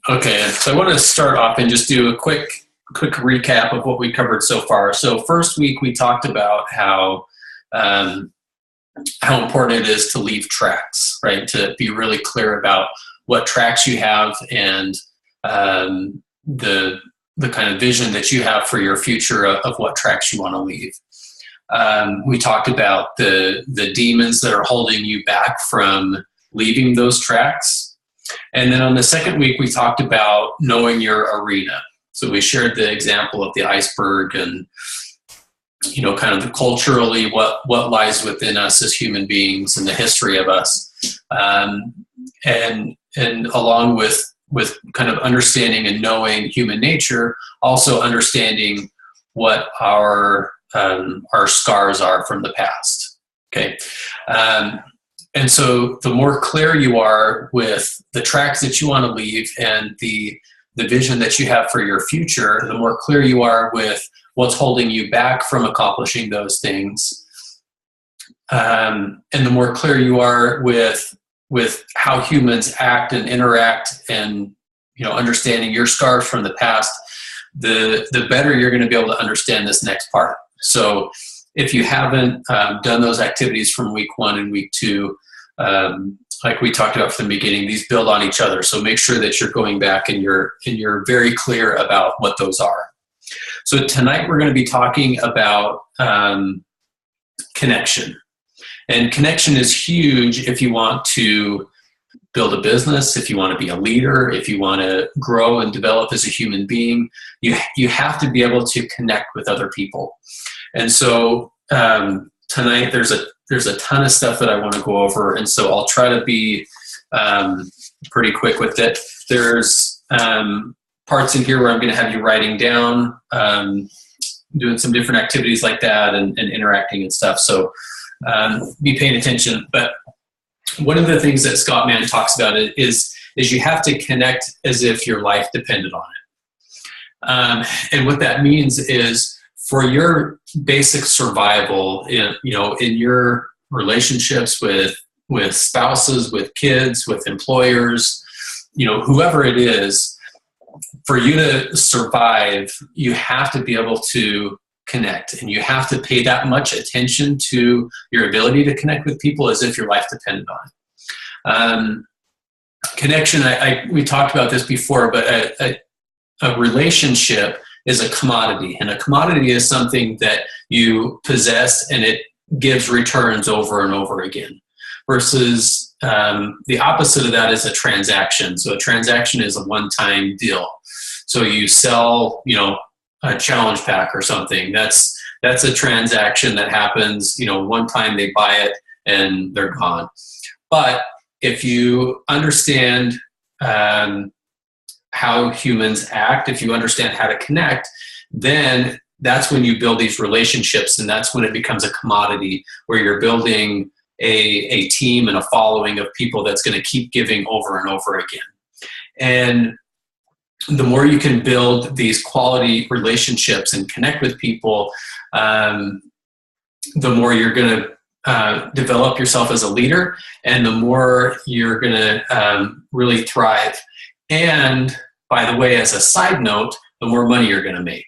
Okay, so I want to start off and just do a quick recap of what we covered so far. So first week we talked about um, how important it is to leave tracks, right? To be really clear about what tracks you have and the kind of vision that you have for your future of what tracks you want to leave. We talked about the demons that are holding you back from leaving those tracks. And then on the second week, we talked about knowing your arena. So we shared the example of the iceberg and, kind of the culturally what lies within us as human beings and the history of us. And along with kind of understanding and knowing human nature, also understanding what our scars are from the past. Okay. And so the more clear you are with the tracks that you want to leave and the vision that you have for your future, the more clear you are with what's holding you back from accomplishing those things. And the more clear you are with how humans act and interact and, understanding your scars from the past, the better you're going to be able to understand this next part. So if you haven't done those activities from week 1 and week 2, like we talked about from the beginning, these build on each other. So make sure that you're going back and you're very clear about what those are. So tonight we're going to be talking about connection. And connection is huge if you want to build a business, if you want to be a leader, if you want to grow and develop as a human being. You have to be able to connect with other people. And so tonight there's a ton of stuff that I want to go over, and so I'll try to be pretty quick with it. There's parts in here where I'm going to have you writing down, doing some different activities like that and interacting and stuff. So be paying attention. But one of the things that Scott Mann talks about is you have to connect as if your life depended on it. And what that means is for your basic survival in your relationships with spouses, with kids, with employers, whoever it is, for you to survive, you have to be able to connect, and you have to pay that much attention to your ability to connect with people as if your life depended on it. Connection, we talked about this before, but a relationship is a commodity, and a commodity is something that you possess and it gives returns over and over again, versus the opposite of that is a transaction. So a transaction is a one-time deal. So you sell, a challenge pack or something. That's a transaction that happens, one time they buy it and they're gone. But if you understand how humans act, if you understand how to connect, then that's when you build these relationships, and that's when it becomes a commodity where you're building a team and a following of people that's going to keep giving over and over again. And the more you can build these quality relationships and connect with people, the more you're going to develop yourself as a leader, and the more you're going to really thrive. And by the way, as a side note, the more money you're going to make.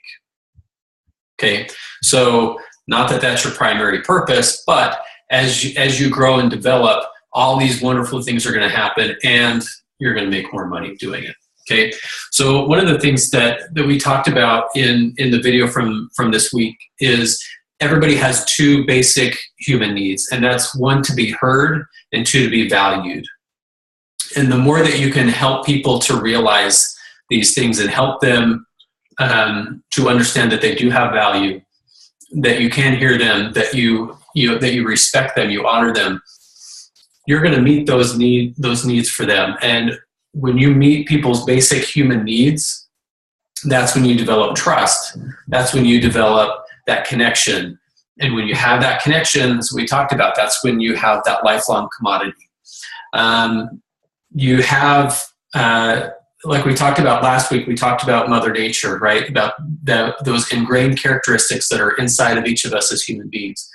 Okay, so not that that's your primary purpose, but as you grow and develop, all these wonderful things are going to happen, and you're going to make more money doing it. Okay, so one of the things that we talked about in the video from this week is everybody has 2 basic human needs, and that's 1, to be heard, and 2, to be valued. And the more that you can help people to realize these things and help them to understand that they do have value, that you can hear them, that you respect them, you honor them, you're going to meet those needs for them. And when you meet people's basic human needs, that's when you develop trust. That's when you develop that connection. And when you have that connection, as we talked about, that's when you have that lifelong commodity. You have, like we talked about last week, we talked about Mother Nature, right? About those ingrained characteristics that are inside of each of us as human beings.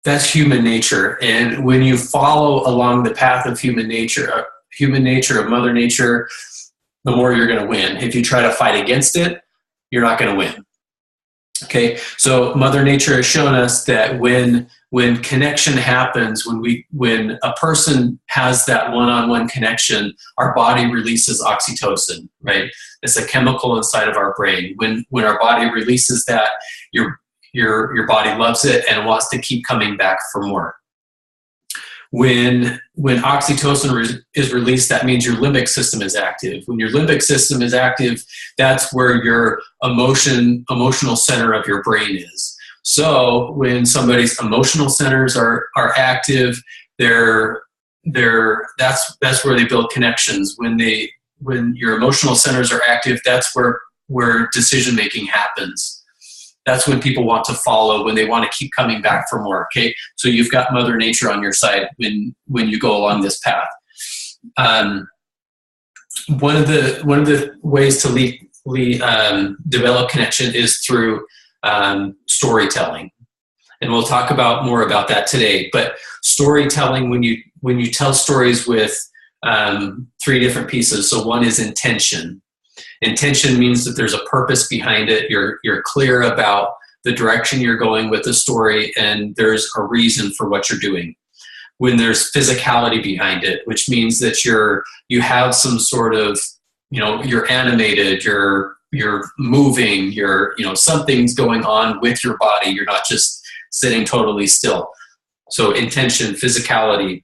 That's human nature. And when you follow along the path of human nature, of Mother Nature, the more you're going to win. If you try to fight against it, you're not going to win. Okay, so Mother Nature has shown us that when connection happens, when a person has that one-on-one connection, our body releases oxytocin, right? It's a chemical inside of our brain. When our body releases that, your body loves it and wants to keep coming back for more. When oxytocin is released, that means your limbic system is active. When your limbic system is active, that's where your emotional center of your brain is. So when somebody's emotional centers are active, that's where they build connections. When your emotional centers are active, that's where decision making happens. That's when people want to follow, when they want to keep coming back for more. Okay, so you've got Mother Nature on your side when you go along this path. One of the ways to develop connection is through storytelling, and we'll talk more about that today. But storytelling, when you tell stories with 3 different pieces. So one is intention. Intention means that there's a purpose behind it. You're clear about the direction you're going with the story, and there's a reason for what you're doing. When there's physicality behind it, which means that you have some sort of, you're animated, you're moving, something's going on with your body. You're not just sitting totally still. So intention, physicality.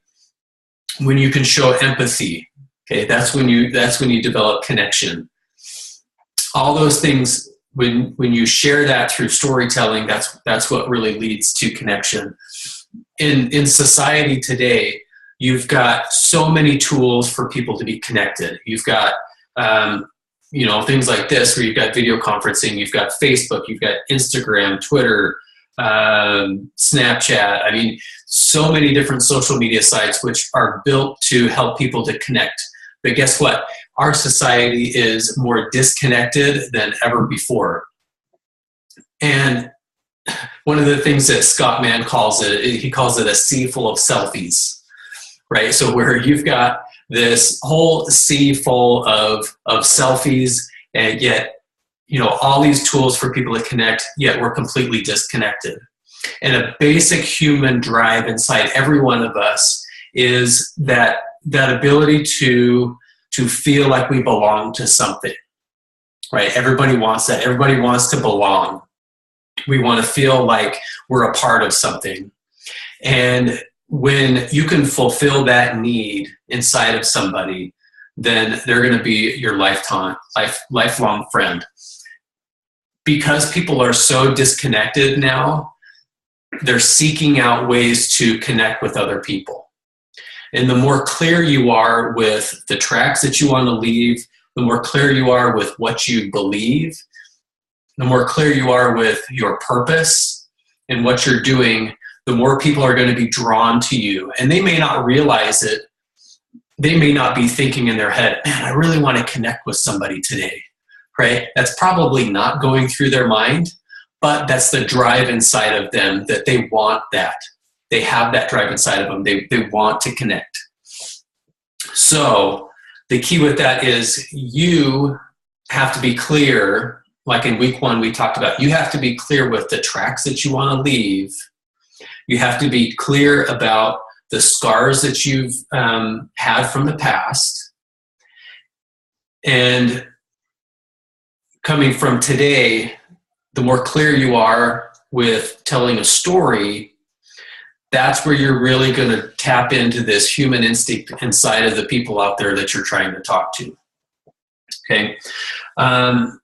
When you can show empathy, okay, that's when you develop connection. All those things, when you share that through storytelling, that's what really leads to connection. In society today, you've got so many tools for people to be connected. You've got things like this, where you've got video conferencing, you've got Facebook, you've got Instagram, Twitter, Snapchat. I mean, so many different social media sites which are built to help people to connect. But guess what? Our society is more disconnected than ever before. And one of the things that Scott Mann calls it a sea full of selfies, right? So where you've got this whole sea full of selfies, and yet, all these tools for people to connect, yet we're completely disconnected. And a basic human drive inside every one of us is that ability to feel like we belong to something, right? Everybody wants that. Everybody wants to belong. We want to feel like we're a part of something. And when you can fulfill that need inside of somebody, then they're going to be your lifelong friend. Because people are so disconnected now, they're seeking out ways to connect with other people. And the more clear you are with the tracks that you want to leave, the more clear you are with what you believe, the more clear you are with your purpose and what you're doing, the more people are going to be drawn to you. And they may not realize it. They may not be thinking in their head, man, I really want to connect with somebody today, right? That's probably not going through their mind, but that's the drive inside of them, that they want that. They have that drive inside of them. They want to connect. So the key with that is you have to be clear, like in week 1 we talked about, you have to be clear with the tracks that you want to leave. You have to be clear about the scars that you've had from the past. And coming from today, the more clear you are with telling a story, that's where you're really going to tap into this human instinct inside of the people out there that you're trying to talk to. Okay. And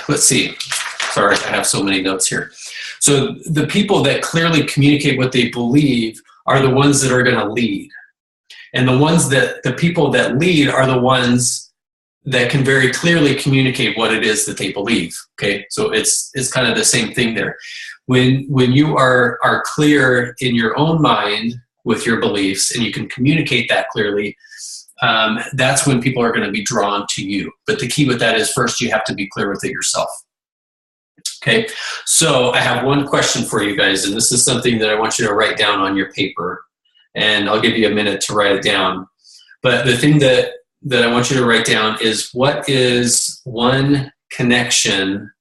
let's see. Sorry, I have so many notes here. So the people that clearly communicate what they believe are the ones that are going to lead. And the people that lead are the ones that can very clearly communicate what it is that they believe. Okay. So it's kind of the same thing there. When you are clear in your own mind with your beliefs and you can communicate that clearly, that's when people are going to be drawn to you. But the key with that is first you have to be clear with it yourself. Okay, so I have one question for you guys, and this is something that I want you to write down on your paper, and I'll give you a minute to write it down. But the thing that that I want you to write down is, what is one connection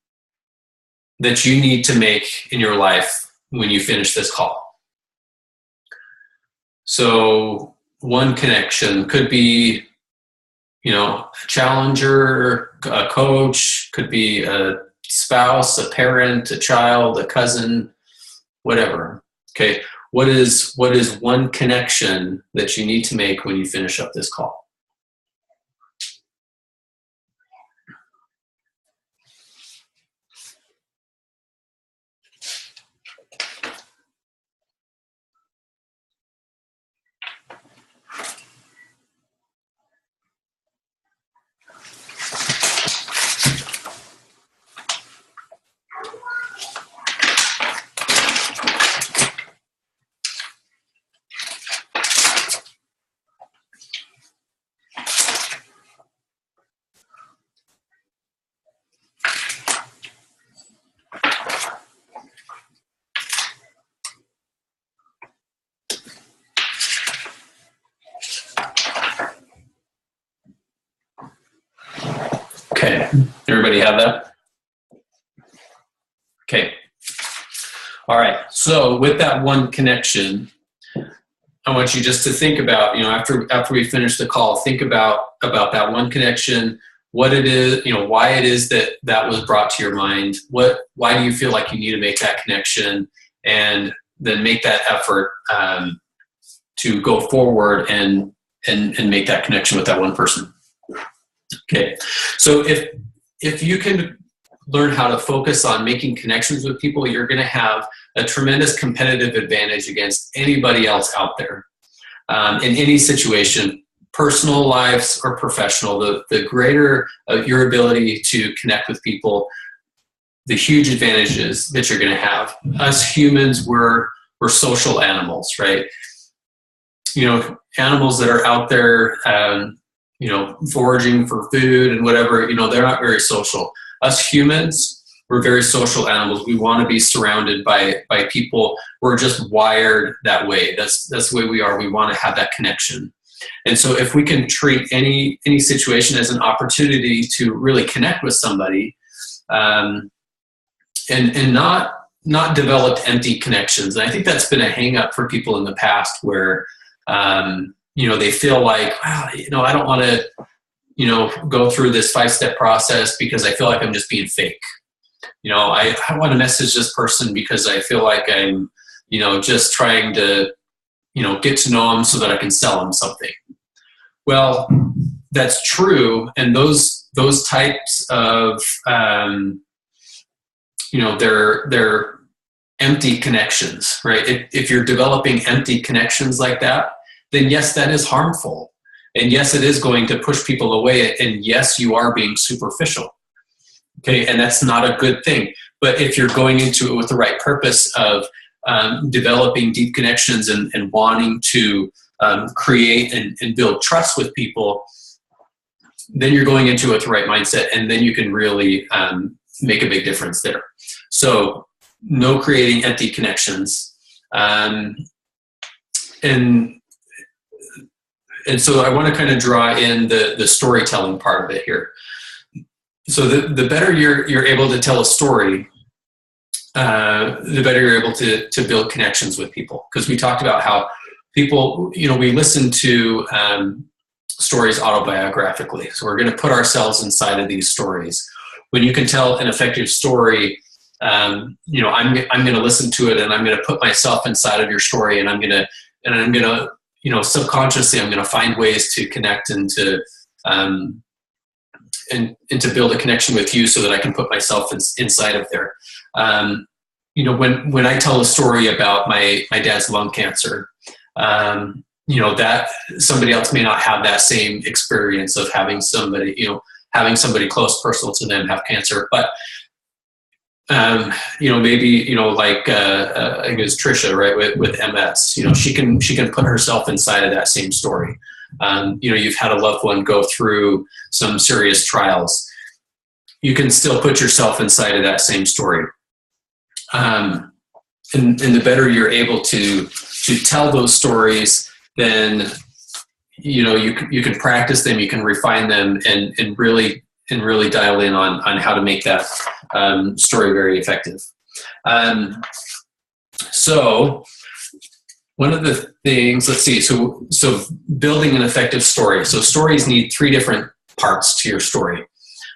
that you need to make in your life when you finish this call? So one connection could be, a challenger, a coach, could be a spouse, a parent, a child, a cousin, whatever. Okay. What is one connection that you need to make when you finish up this call? Okay, everybody have that? Okay. All right, so with that one connection, I want you just to think about, after we finish the call, think about that one connection, what it is, why it is that was brought to your mind, why do you feel like you need to make that connection, and then make that effort to go forward and make that connection with that one person. Okay, so if you can learn how to focus on making connections with people, you're going to have a tremendous competitive advantage against anybody else out there. In any situation, personal lives or professional, the greater your ability to connect with people, the huge advantages that you're going to have. Us humans, we're social animals, right? Animals that are out there, foraging for food and whatever, they're not very social. Us humans, we're very social animals. We want to be surrounded by people. We're just wired that way. That's the way we are. We want to have that connection. And so if we can treat any situation as an opportunity to really connect with somebody, and not develop empty connections. And I think that's been a hang up for people in the past where, they feel like, wow, I don't want to, go through this 5-step process because I feel like I'm just being fake. I want to message this person because I feel like I'm, just trying to, get to know them so that I can sell them something. Well, that's true. And those types of, they're empty connections, right? If you're developing empty connections like that, then yes, that is harmful. And yes, it is going to push people away. And yes, you are being superficial. Okay, and that's not a good thing. But if you're going into it with the right purpose of developing deep connections and wanting to create and build trust with people, then you're going into it with the right mindset, and then you can really make a big difference there. So no creating empty connections. And so I want to kind of draw in the storytelling part of it here. So the better you're able to tell a story, the better you're able to build connections with people. Because we talked about how people, we listen to stories autobiographically. So we're going to put ourselves inside of these stories. When you can tell an effective story, I'm going to listen to it, and I'm going to put myself inside of your story, and I'm going to subconsciously, I'm going to find ways to connect and to build a connection with you so that I can put myself inside of there. When I tell a story about my dad's lung cancer, that somebody else may not have that same experience of having somebody close, personal to them have cancer, but maybe, like, I think it was Trisha, right, with MS, she can put herself inside of that same story. You've had a loved one go through some serious trials. You can still put yourself inside of that same story. And the better you're able to tell those stories, then, you can practice them, you can refine them, and really dial in on how to make that story very effective. So one of the things, let's see, so building an effective story. So stories need 3 different parts to your story.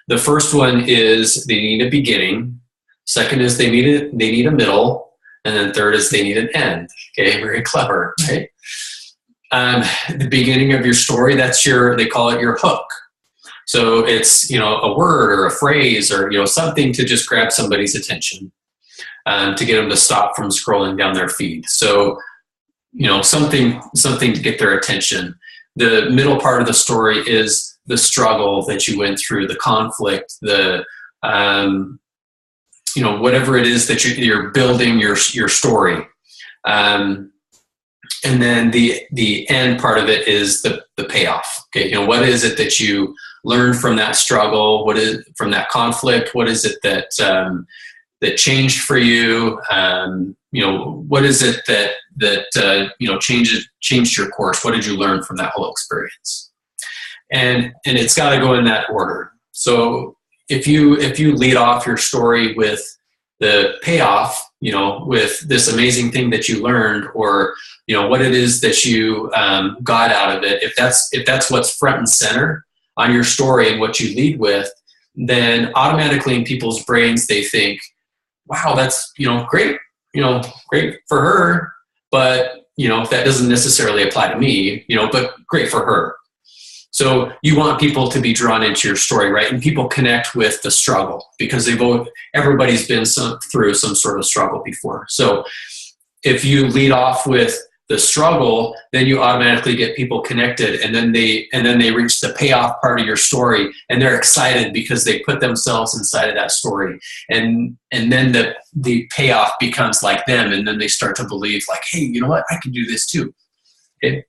The first one is they need a beginning. Second is they need a middle. And then third is they need an end. Okay, very clever, right? The beginning of your story, they call it your hook. So it's, a word or a phrase or, something to just grab somebody's attention, to get them to stop from scrolling down their feed. So, something to get their attention. The middle part of the story is the struggle that you went through, the conflict, the, whatever it is that you're building your story. And then the end part of it is the payoff. Okay, what is it that you learned from that struggle? What is from that conflict? What is it that that changed for you? What is it that changed your course? What did you learn from that whole experience? And it's got to go in that order. So if you lead off your story with the payoff, with this amazing thing that you learned, or what it is that you got out of it, if that's what's front and center on your story and what you lead with, then automatically in people's brains they think, wow, that's great, great for her, but that doesn't necessarily apply to me, but great for her. So you want people to be drawn into your story, right? And people connect with the struggle because everybody's been through some sort of struggle before. So if you lead off with the struggle, then you automatically get people connected, and then they reach the payoff part of your story, and they're excited because they put themselves inside of that story, and then the payoff becomes like them, and then they start to believe like, hey, you know what, I can do this too. Okay,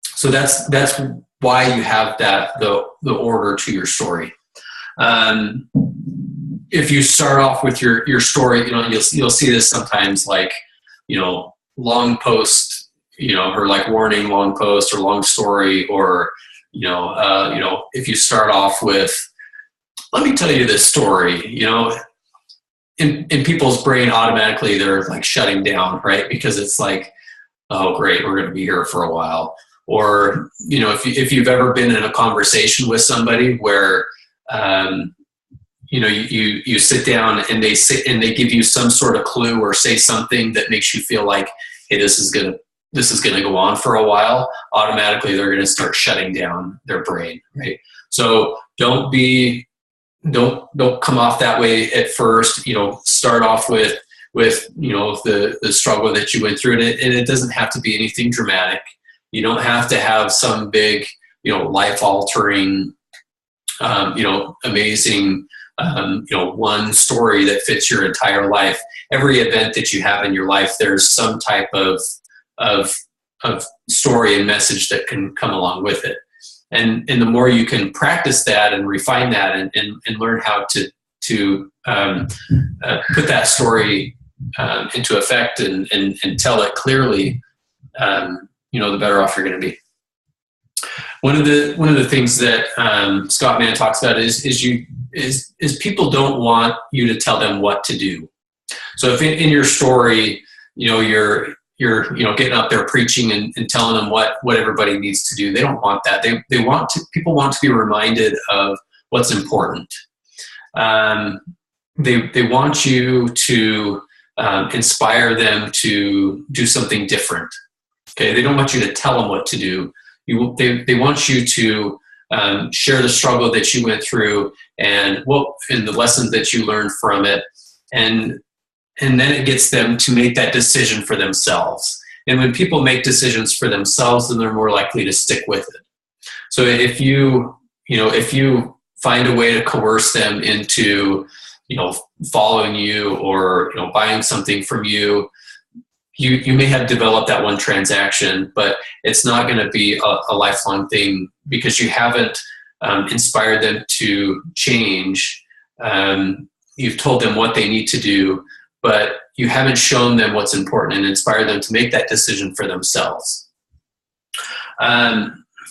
so that's why you have the order to your story. If you start off with your story, you'll see this sometimes, like long post, or like warning, long post, or long story, or if you start off with, let me tell you this story, in people's brain automatically they're like shutting down, right? Because it's like, oh great, we're going to be here for a while. Or if you've ever been in a conversation with somebody where you sit down and they give you some sort of clue or say something that makes you feel like, hey, this is gonna go on for a while, automatically they're gonna start shutting down their brain, right? So don't come off that way at first. Start off with the struggle that you went through, and it doesn't have to be anything dramatic. You don't have to have some big, life-altering, amazing, one story that fits your entire life. Every event that you have in your life, there's some type of story and message that can come along with it. And the more you can practice that and refine that and learn how to put that story into effect and tell it clearly, the better off you're going to be. One of the things that Scott Mann talks about is people don't want you to tell them what to do. So if in your story, you're getting up there preaching and telling them what everybody needs to do, they don't want that. People want to be reminded of what's important. They want you to inspire them to do something different. Okay, they don't want you to tell them what to do. They want you to share the struggle that you went through and the lessons that you learned from it, and then it gets them to make that decision for themselves. And when people make decisions for themselves, then they're more likely to stick with it. So if you find a way to coerce them into following you or buying something from you, you may have developed that one transaction, but it's not going to be a lifelong thing because you haven't inspired them to change. You've told them what they need to do, but you haven't shown them what's important and inspired them to make that decision for themselves.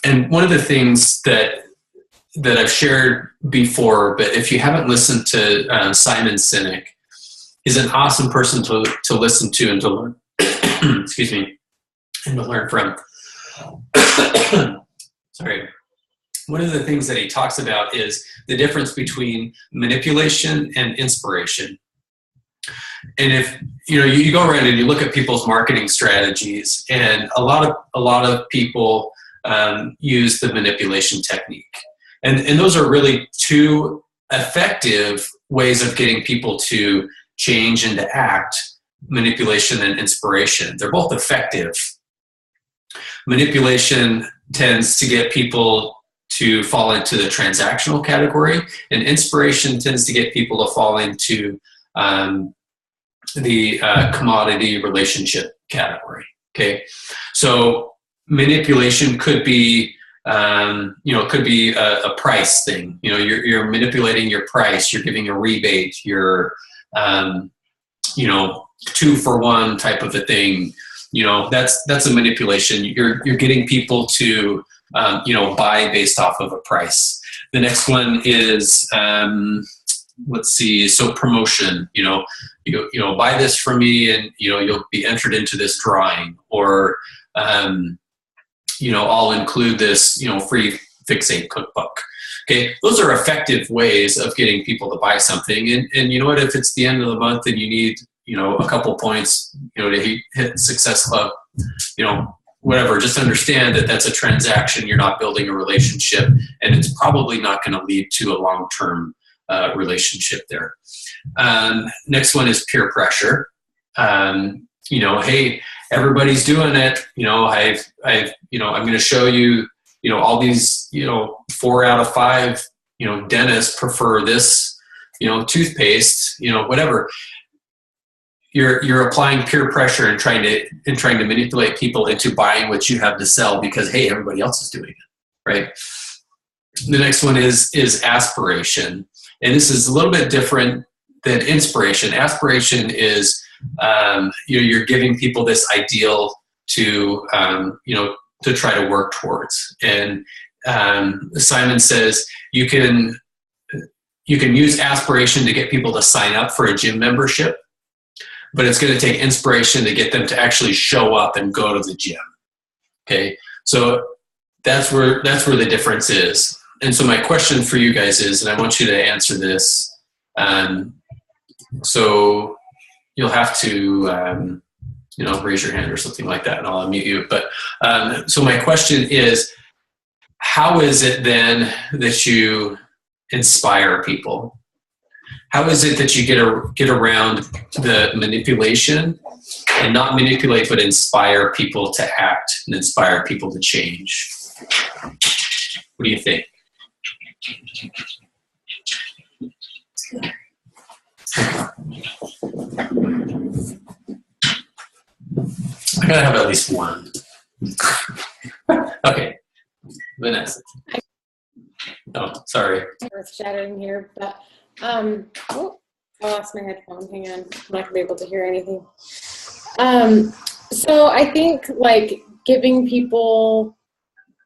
And one of the things that I've shared before, but if you haven't listened to Simon Sinek, he's an awesome person to listen to and to learn. Excuse me, and to learn from. Sorry. One of the things that he talks about is the difference between manipulation and inspiration. And if you go around and you look at people's marketing strategies, and a lot of people use the manipulation technique, and those are really two effective ways of getting people to change and to act: manipulation and inspiration. They're both effective. Manipulation tends to get people to fall into the transactional category, and inspiration tends to get people to fall into the commodity relationship category. Okay, so manipulation could be could be a price thing. You're manipulating your price. You're giving a rebate. You're 2-for-1 type of a thing. That's a manipulation. You're getting people to buy based off of a price. The next one is let's see. So promotion. Buy this from me, and you'll be entered into this drawing, or I'll include this free Fixate cookbook. Okay, those are effective ways of getting people to buy something. And you know what? If it's the end of the month and you need a couple points to hit Success Club, whatever, just understand that that's a transaction. You're not building a relationship, and it's probably not going to lead to a long-term relationship there. Next one is peer pressure. Hey, everybody's doing it. I'm going to show you, all these, 4 out of 5, dentists prefer this, toothpaste, whatever. You're applying peer pressure and trying to manipulate people into buying what you have to sell because, hey, everybody else is doing it, right? The next one is aspiration. And this is a little bit different than inspiration. Aspiration is, you're giving people this ideal to try to work towards. And Simon says you can use aspiration to get people to sign up for a gym membership, but it's going to take inspiration to get them to actually show up and go to the gym. Okay, so that's where the difference is. And so my question for you guys is, and I want you to answer this. So you'll have to, raise your hand or something like that, and I'll unmute you. But so my question is, how is it then that you inspire people? How is it that you get around the manipulation and not manipulate, but inspire people to act and inspire people to change? What do you think? I gotta have at least one. Okay, Vanessa. Oh, sorry. Earth shattering here, but I lost my headphone. Hang on, I'm not gonna be able to hear anything. So I think giving people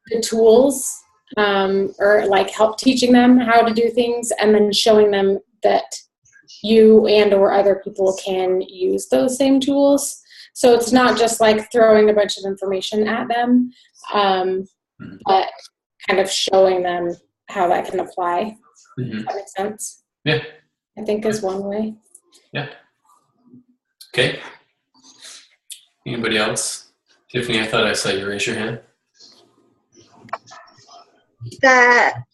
the tools, or help teaching them how to do things, and then showing them that you and or other people can use those same tools. So it's not just throwing a bunch of information at them, but kind of showing them how that can apply. Mm-hmm. Does that make sense? Yeah. I think is one way. Yeah. Okay. Anybody else? Tiffany, I thought I saw you raise your hand. That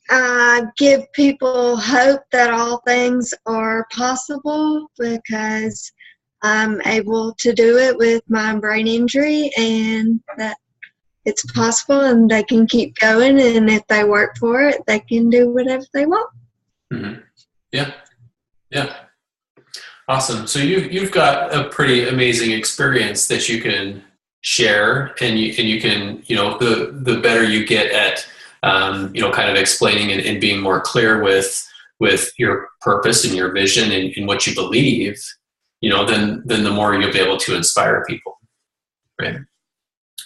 give people hope that all things are possible, because I'm able to do it with my brain injury, and that it's possible and they can keep going, and if they work for it, they can do whatever they want. Mm-hmm. Yeah. Yeah. Awesome. So you've got a pretty amazing experience that you can share, and you can, the better you get at kind of explaining and being more clear with your purpose and your vision and what you believe, then the more you'll be able to inspire people. Right.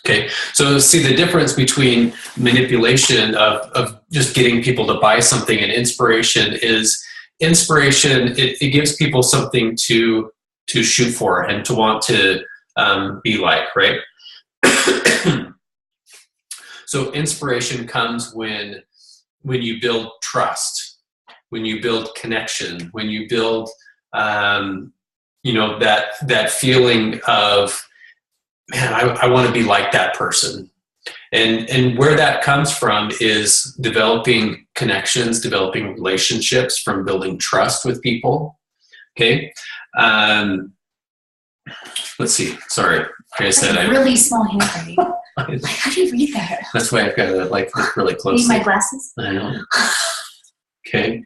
Okay, so see the difference between manipulation of just getting people to buy something and inspiration is inspiration. It gives people something to shoot for and to want to be like, right? So inspiration comes when you build trust, when you build connection, when you build that feeling of, man, I want to be like that person. And where that comes from is developing connections, developing relationships, from building trust with people. Okay. Let's see. Sorry. Like I said, really small handwriting. Like, how do you read that? That's why I've got to look really closely. Need my glasses? I know. Okay.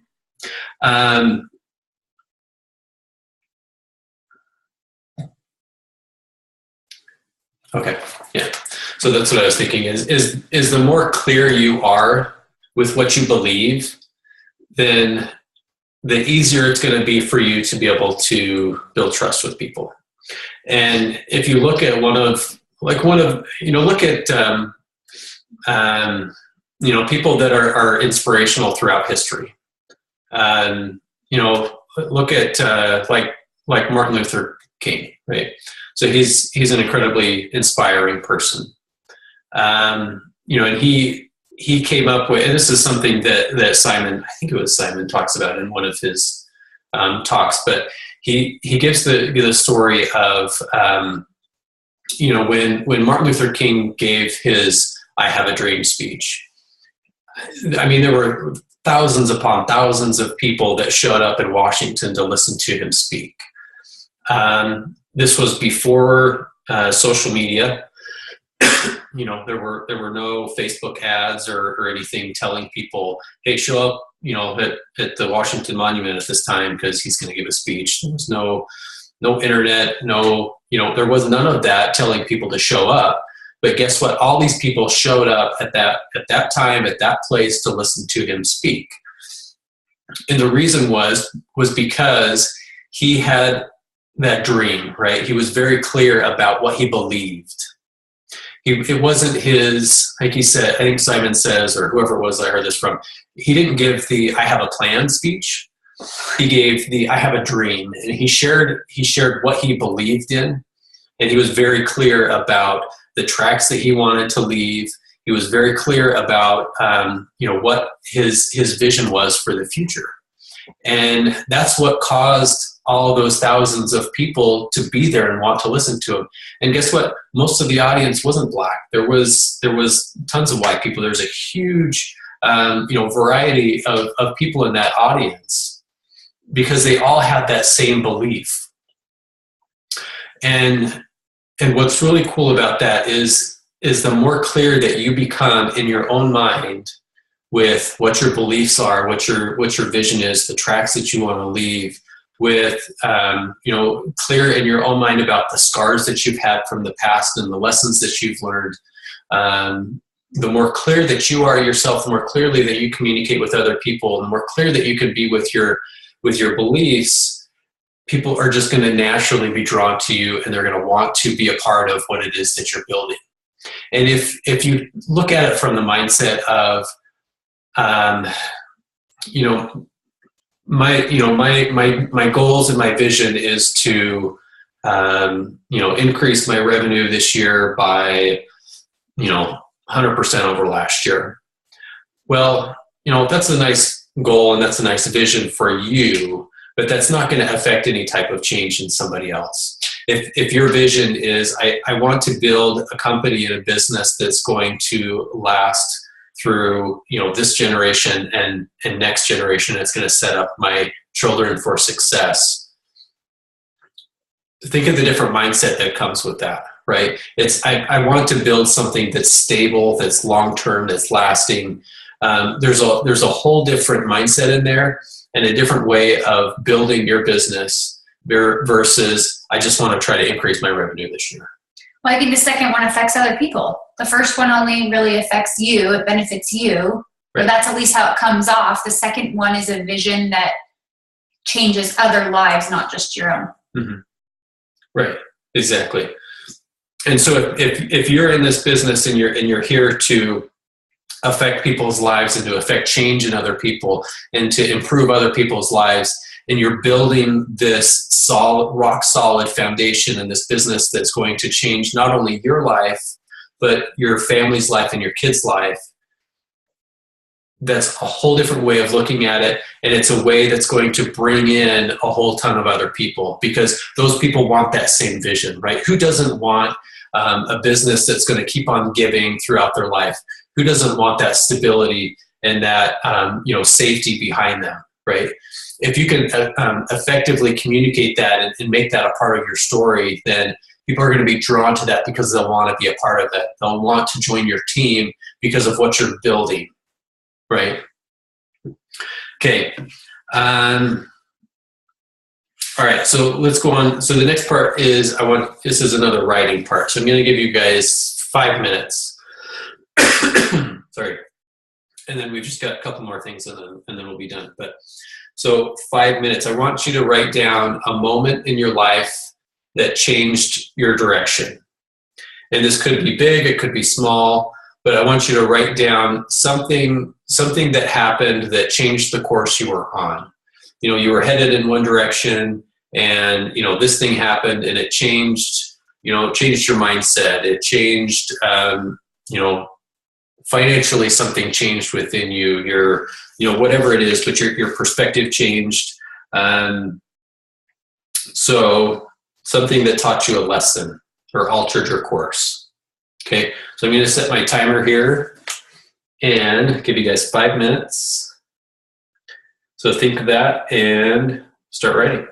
Okay. Yeah. So that's what I was thinking is the more clear you are with what you believe, then the easier it's going to be for you to be able to build trust with people. And if you look at look at people that are inspirational throughout history. Look at like Martin Luther King, right? So he's an incredibly inspiring person. And he came up with, and this is something that Simon, I think it was Simon, talks about in one of his talks, but he gives the story of when Martin Luther King gave his "I Have a Dream" speech. I mean, there were thousands upon thousands of people that showed up in Washington to listen to him speak. This was before social media. There were no Facebook ads or anything telling people, hey, show up, at the Washington Monument at this time because he's going to give a speech. There was no internet, there was none of that telling people to show up. But guess what? All these people showed up at that time, at that place to listen to him speak. And the reason was because he had that dream, right? He was very clear about what he believed. It wasn't his, like he said, I think Simon says, or whoever it was I heard this from, he didn't give the "I have a plan" speech. He gave the "I have a dream," and he shared what he believed in, and he was very clear about the tracks that he wanted to leave. He was very clear about what his vision was for the future, and that's what caused all those thousands of people to be there and want to listen to him. And guess what? Most of the audience wasn't Black. There was tons of white people. There's a huge variety of people in that audience because they all had that same belief. And what's really cool about that is the more clear that you become in your own mind with what your beliefs are, what your vision is, the tracks that you want to leave, with clear in your own mind about the scars that you've had from the past and the lessons that you've learned. The more clear that you are yourself, the more clearly that you communicate with other people, and the more clear that you can be with your beliefs, people are just going to naturally be drawn to you, and they're going to want to be a part of what it is that you're building. And if you look at it from the mindset of, my goals and my vision is to increase my revenue this year by 100% over last year. Well, that's a nice goal and that's a nice vision for you, but that's not going to affect any type of change in somebody else. If your vision is I want to build a company and a business that's going to last through this generation and next generation, it's going to set up my children for success. Think of the different mindset that comes with that, right? It's I want to build something that's stable, that's long-term, that's lasting. There's a whole different mindset in there and a different way of building your business versus I just want to try to increase my revenue this year. Well, I think the second one affects other people. The first one only really affects you. It benefits you. Right. But that's at least how it comes off. The second one is a vision that changes other lives, not just your own. Mm-hmm. Right. Exactly. And so if you're in this business and you're here to affect people's lives and to affect change in other people and to improve other people's lives, and you're building this solid, rock solid foundation in this business that's going to change not only your life, but your family's life and your kids' life, that's a whole different way of looking at it. And it's a way that's going to bring in a whole ton of other people, because those people want that same vision, right? Who doesn't want a business that's going to keep on giving throughout their life? Who doesn't want that stability and that safety behind them, right? If you can effectively communicate that and make that a part of your story, then people are going to be drawn to that because they'll want to be a part of it. They'll want to join your team because of what you're building, right? Okay. All right, so let's go on. So the next part is this is another writing part. So I'm going to give you guys 5 minutes. Sorry. And then we've just got a couple more things and then we'll be done. But so 5 minutes, I want you to write down a moment in your life that changed your direction. And this could be big, it could be small, but I want you to write down something that happened that changed the course you were on. You were headed in one direction, and this thing happened, and it changed. It changed your mindset. It changed. Financially, something changed within you. Your, whatever it is, but your perspective changed. So something that taught you a lesson or altered your course. Okay, so I'm going to set my timer here and give you guys 5 minutes. So think of that and start writing.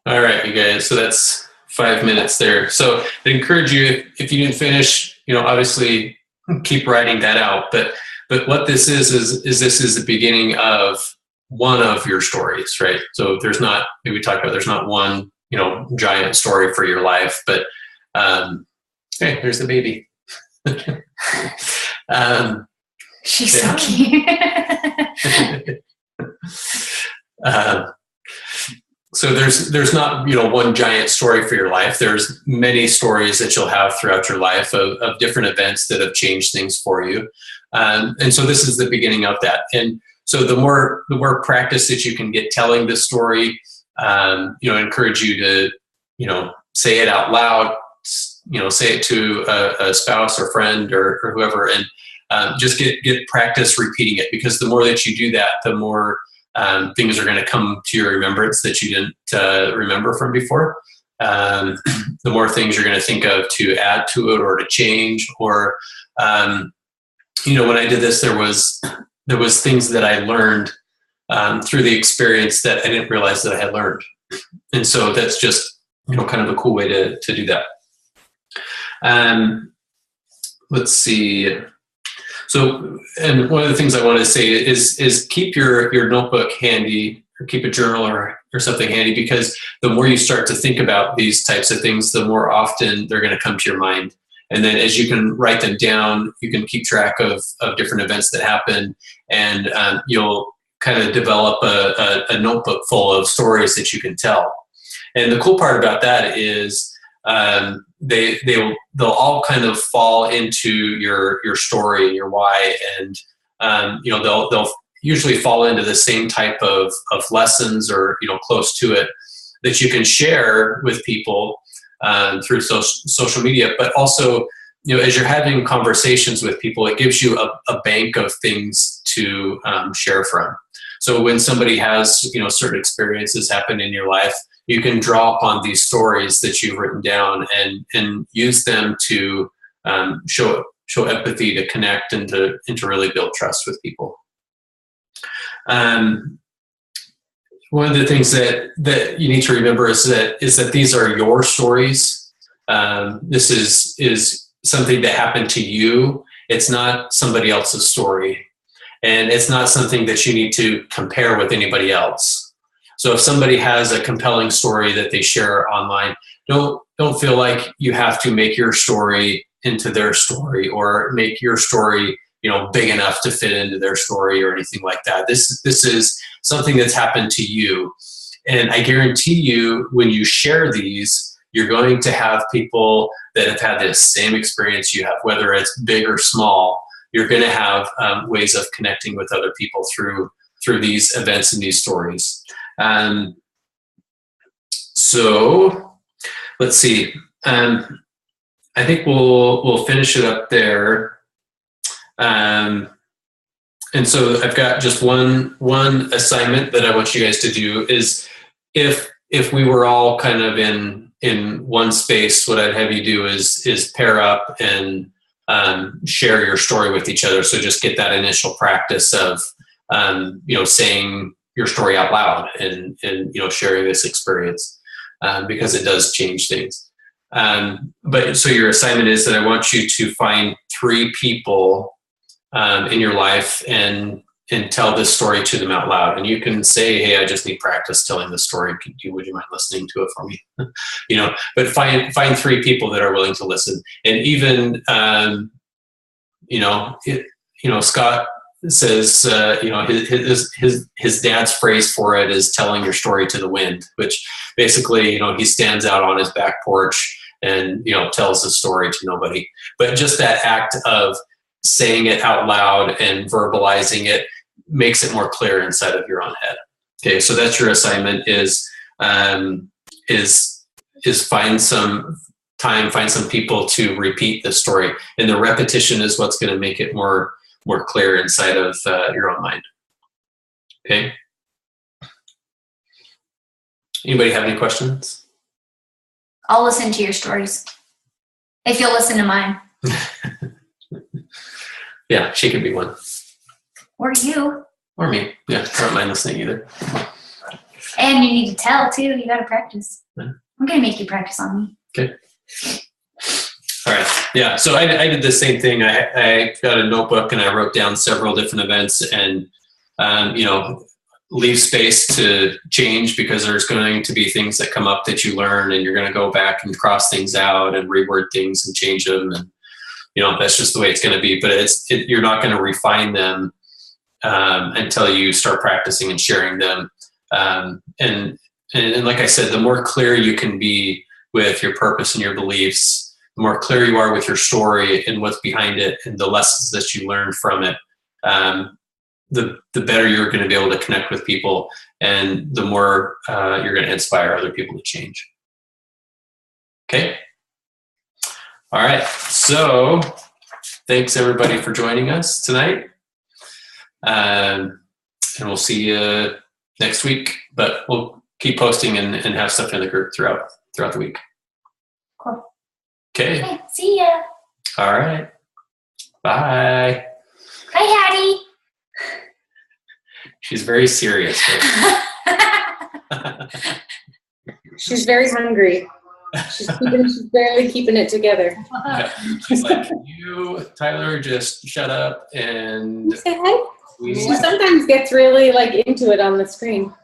All right, you guys. So that's 5 minutes there. So I encourage you, if you didn't finish, obviously keep writing that out. But what this is this is the beginning of one of your stories, right? So there's not, maybe we talked about, there's not one, giant story for your life, but hey, there's the baby. She's so cute. So there's not, one giant story for your life. There's many stories that you'll have throughout your life of different events that have changed things for you. And so this is the beginning of that. And so the more practice that you can get telling this story, encourage you to, say it out loud, say it to a spouse or friend or whoever, and just get practice repeating it, because the more that you do that, the more things are going to come to your remembrance that you didn't remember from before. The more things you're going to think of to add to it or to change. Or, when I did this, there was things that I learned through the experience that I didn't realize that I had learned. And so that's just, kind of a cool way to do that. Let's see. So, and one of the things I want to say is keep your notebook handy, or keep a journal or something handy, because the more you start to think about these types of things, the more often they're going to come to your mind. And then as you can write them down, you can keep track of different events that happen, and you'll kind of develop a notebook full of stories that you can tell. And the cool part about that is they'll all kind of fall into your story and your why, and they'll usually fall into the same type of lessons, or close to it, that you can share with people through social media. But also, as you're having conversations with people, it gives you a bank of things to share from. So when somebody has certain experiences happen in your life, you can draw upon these stories that you've written down and use them to show empathy, to connect, and to really build trust with people. One of the things that you need to remember is that these are your stories. This is something that happened to you. It's not somebody else's story, and it's not something that you need to compare with anybody else. So if somebody has a compelling story that they share online, don't feel like you have to make your story into their story, or make your story big enough to fit into their story, or anything like that. This is something that's happened to you, and I guarantee you, when you share these, you're going to have people that have had the same experience you have, whether it's big or small. You're going to have ways of connecting with other people through these events and these stories. So let's see. I think we'll finish it up there. And so I've got just one assignment that I want you guys to do is, if we were all kind of in one space, what I'd have you do is pair up and share your story with each other. So just get that initial practice of saying your story out loud and sharing this experience, because it does change things. But so your assignment is that I want you to find 3 people in your life and tell this story to them out loud. And you can say, hey, I just need practice telling this story. Would you mind listening to it for me? But find 3 people that are willing to listen. And even Scott says, his dad's phrase for it is telling your story to the wind, which basically, he stands out on his back porch and, tells his story to nobody. But just that act of saying it out loud and verbalizing it makes it more clear inside of your own head. Okay. So that's your assignment is find some time, find some people to repeat the story. And the repetition is what's going to make it more clear inside of your own mind. Okay. Anybody have any questions? I'll listen to your stories if you'll listen to mine. Yeah, she could be one. Or you. Or me. Yeah, I don't mind listening either. And you need to tell too. You got to practice. Yeah. I'm going to make you practice on me. Okay. All right. Yeah. So I did the same thing. I got a notebook and I wrote down several different events and, leave space to change because there's going to be things that come up that you learn and you're going to go back and cross things out and reword things and change them. And, that's just the way it's going to be, but you're not going to refine them until you start practicing and sharing them. And like I said, the more clear you can be with your purpose and your beliefs, the more clear you are with your story and what's behind it and the lessons that you learned from it, the better you're going to be able to connect with people and the more you're going to inspire other people to change. Okay. All right. So thanks everybody for joining us tonight. And we'll see you next week, but we'll keep posting and have stuff in the group throughout the week. Cool. Okay. See ya. All right. Bye. Hi, Hattie. She's very serious. She's very hungry. She's barely keeping it together. Yeah. She's like, you, Tyler, just shut up and Say hi. She sometimes gets really into it on the screen.